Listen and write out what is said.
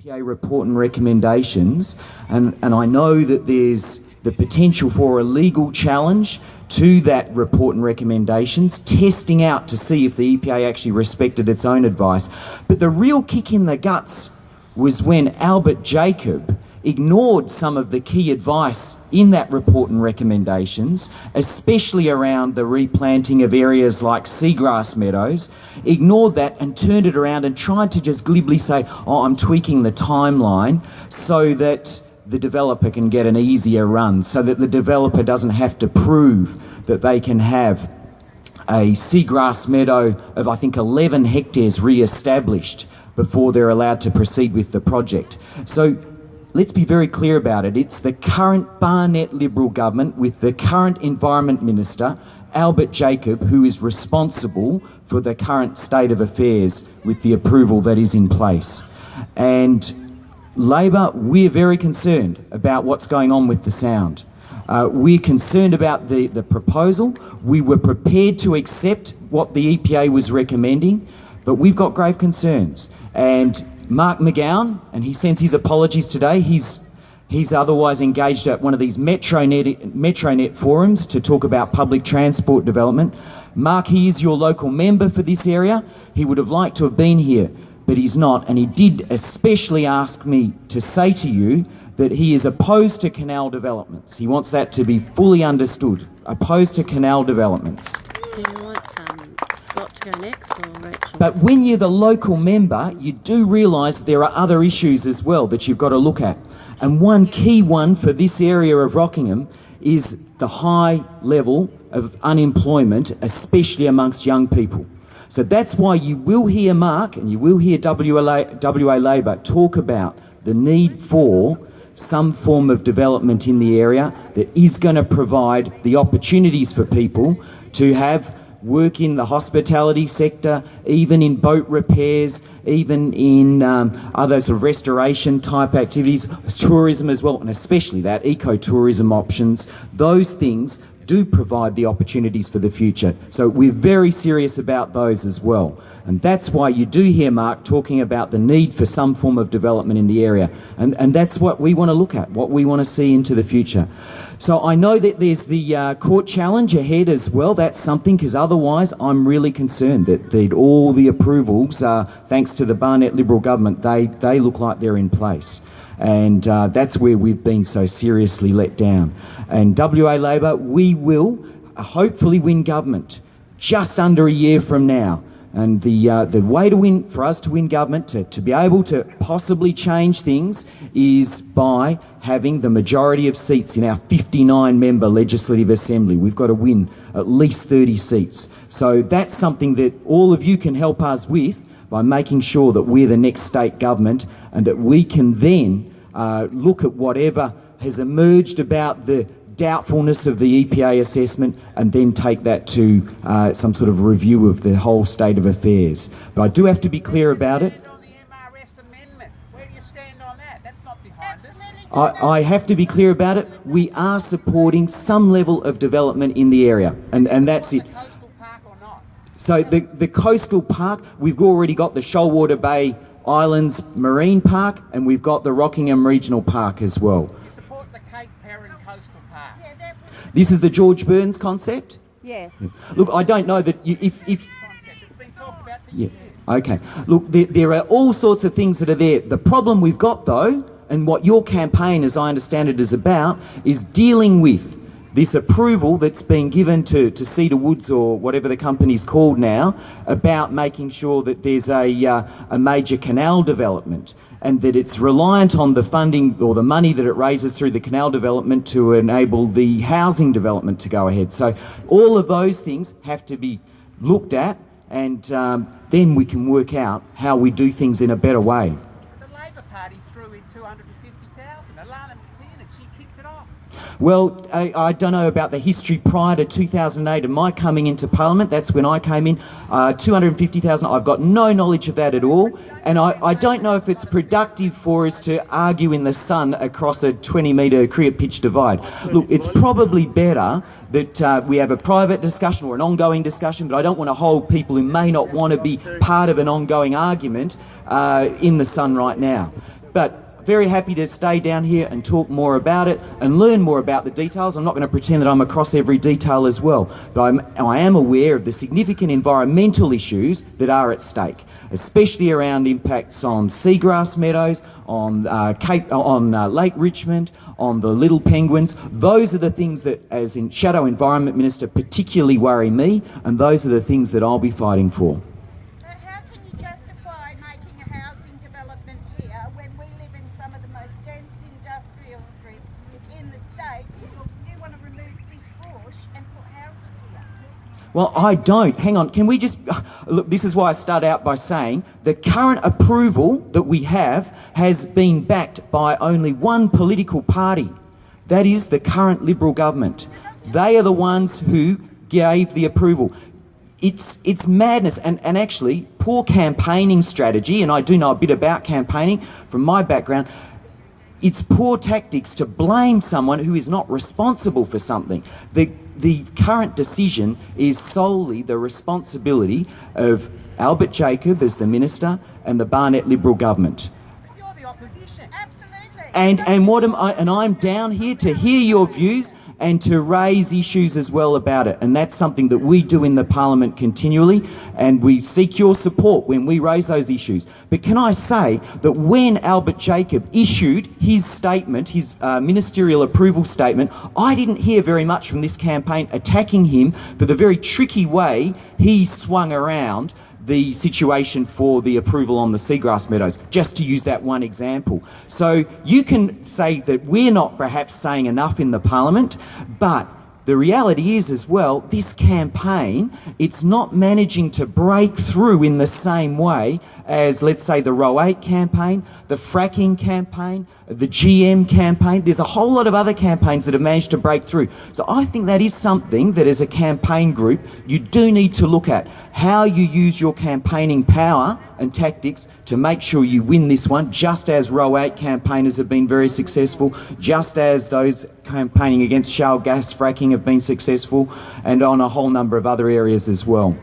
EPA report and recommendations, and I know that there's the potential for a legal challenge to that report and recommendations, testing out to see if the EPA actually respected its own advice. But the real kick in the guts was when Albert Jacob ignored some of the key advice in that report and recommendations, especially around the replanting of areas like seagrass meadows, ignored that and turned it around and tried to just glibly say, oh, I'm tweaking the timeline so that the developer can get an easier run, so that the developer doesn't have to prove that they can have a seagrass meadow of, I think, 11 hectares re-established before they're allowed to proceed with the project. So let's be very clear about it. It's the current Barnett Liberal government with the current Environment Minister, Albert Jacob, who is responsible for the current state of affairs with the approval that is in place. And Labor, we're very concerned about what's going on with the sound. We're concerned about the proposal. We were prepared to accept what the EPA was recommending, but we've got grave concerns. And Mark McGowan, and he sends his apologies today, he's otherwise engaged at one of these Metronet forums to talk about public transport development. Mark, he is your local member for this area. He would have liked to have been here, but he's not, and he did especially ask me to say to you that he is opposed to canal developments. He wants that to be fully understood, opposed to canal developments. Do you want Scott to go next or Rachel? But when you're the local member, you do realise there are other issues as well that you've got to look at. And one key one for this area of Rockingham is the high level of unemployment, especially amongst young people. So that's why you will hear Mark and you will hear WA Labor talk about the need for some form of development in the area that is going to provide the opportunities for people to have work in the hospitality sector, even in boat repairs, even in other sort of restoration type activities, tourism as well, and especially that ecotourism options. Those things do provide the opportunities for the future. So we're very serious about those as well. And that's why you do hear Mark talking about the need for some form of development in the area. And that's what we want to look at, what we want to see into the future. So I know that there's the court challenge ahead as well. That's something, because otherwise I'm really concerned that all the approvals, thanks to the Barnett Liberal government, they look like they're in place. And that's where we've been so seriously let down. And WA Labor, we will hopefully win government just under a year from now. And the way to win, for us to win government, to be able to possibly change things, is by having the majority of seats in our 59-member Legislative Assembly. We've got to win at least 30 seats. So that's something that all of you can help us with, by making sure that we're the next state government and that we can then look at whatever has emerged about the doubtfulness of the EPA assessment and then take that to some sort of review of the whole state of affairs. But I do have to be clear about it. On the MRS amendment, where do you stand on that? That's not behind us. I have to be clear about it. We are supporting some level of development in the area, and that's it. So the coastal park, we've already got the Shoalwater Bay Islands Marine Park, and we've got the Rockingham Regional Park as well. You support the Cape Peron Coastal Park? This is the George Burns concept? Yes. Look, I don't know that if It's been talked about for years. okay. Look, there are all sorts of things that are there. The problem we've got, though, and what your campaign, as I understand it, is about, is dealing with this approval that's been given to Cedar Woods, or whatever the company's called now, about making sure that there's a major canal development, and that it's reliant on the funding or the money that it raises through the canal development to enable the housing development to go ahead. So all of those things have to be looked at, and then we can work out how we do things in a better way. The Labor Party threw in 250,000. Alana Martina, she kicked it off. Well, I don't know about the history prior to 2008 and my coming into Parliament. That's when I came in. 250,000, I've got no knowledge of that at all. And I don't know if it's productive for us to argue in the sun across a 20-metre cricket pitch divide. Look, it's probably better that we have a private discussion or an ongoing discussion, but I don't want to hold people who may not want to be part of an ongoing argument in the sun right now. But very happy to stay down here and talk more about it and learn more about the details. I'm not going to pretend that I'm across every detail as well, but I am aware of the significant environmental issues that are at stake, especially around impacts on seagrass meadows, on Lake Richmond, on the little penguins. Those are the things that, as in Shadow Environment Minister, particularly worry me, and those are the things that I'll be fighting for. How can you justify making a housing development here when we live in some of the most dense industrial strips in the state? You want to remove this bush and put houses here. Well, I don't. Hang on. Can we just... Look, this is why I start out by saying the current approval that we have has been backed by only one political party. That is the current Liberal government. They are the ones who gave the approval. It's madness and actually poor campaigning strategy, and I do know a bit about campaigning from my background. It's poor tactics to blame someone who is not responsible for something. The current decision is solely the responsibility of Albert Jacob as the Minister and the Barnett Liberal government. But you're the opposition. Absolutely. And I'm down here to hear your views and to raise issues as well about it. And that's something that we do in the Parliament continually, and we seek your support when we raise those issues. But can I say that when Albert Jacob issued his statement, his ministerial approval statement, I didn't hear very much from this campaign attacking him for the very tricky way he swung around the situation for the approval on the seagrass meadows, just to use that one example. So you can say that we're not perhaps saying enough in the Parliament, but the reality is as well, this campaign, it's not managing to break through in the same way as, let's say, the Row 8 campaign, the fracking campaign, the GM campaign. There's a whole lot of other campaigns that have managed to break through. So I think that is something that as a campaign group, you do need to look at how you use your campaigning power and tactics to make sure you win this one, just as Row 8 campaigners have been very successful, just as those campaigning against shale gas fracking have been successful, and on a whole number of other areas as well.